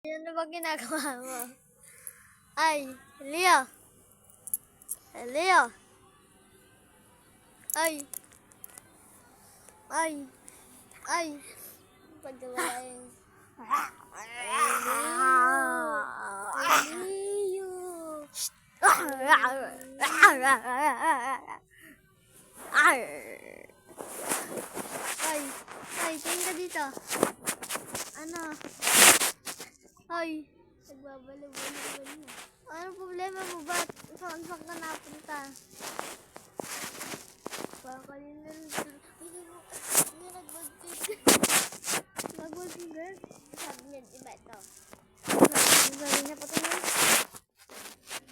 Ano ba ginagawa mo? Ay, Leo! Leo! Ay! Ay! Ay! Pagkawala yun. Leo! Ay! Ay, tingin ka dito. Ano? Ay! Nagbabalo-balo na. Anong problema mo? Ba't saan ka napunta? Baka yun na rin. Hindi mo nagbagtig. Nagbagtig girl? Sabi niya, iba ito. Sabi niya pa ito na.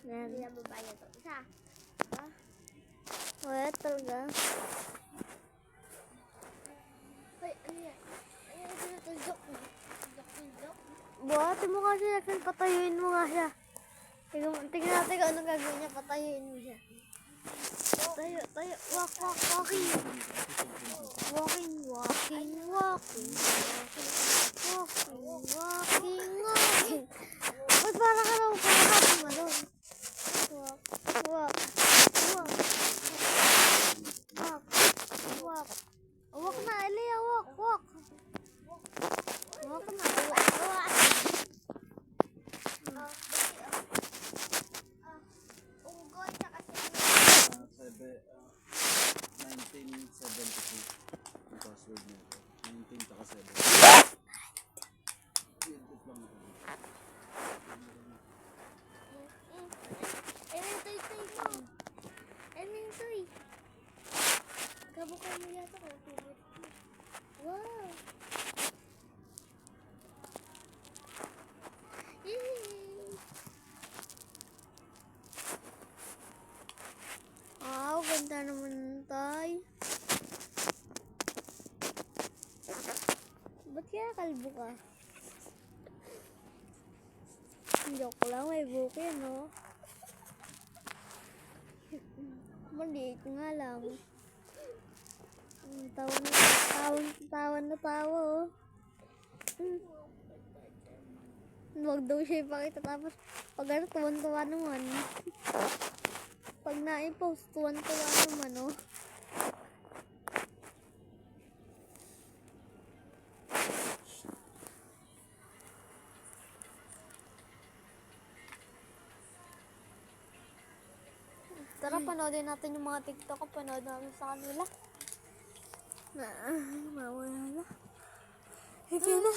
Hindi na babae ito. Isa. Diba? Wala talaga. Ay, ano yan? Ano yan? Ito joke mo. Buhati mo kasi natin, patayuin mo nga siya. Tingnan natin kung anong gagawin niya, patayuin mo siya. Tayo, walking. Walking. Ba't parang ka lang, parang ka doon. Walk. Walk na, Elia, walk. Walk na, walk. Unggoy sa kasi 1972 ang password niya. 19 tsaka 7. Toy. Gabukan mo yata kung favorite mo. Wow! Yay! Wow, ganda naman tay. Ba't kaya kalbo ka? Joke lang, may buki, no? Maliit nga lang. Tawa na tawa, oh. Huwag daw siya ipakita, tapos pag ano, tuwan-tuwa naman. Pag na-post, tuwan-tuwa naman, oh. Tara, panoodin natin yung mga TikTok ko. Panood namin sa kanila. Mawala na. Ito na.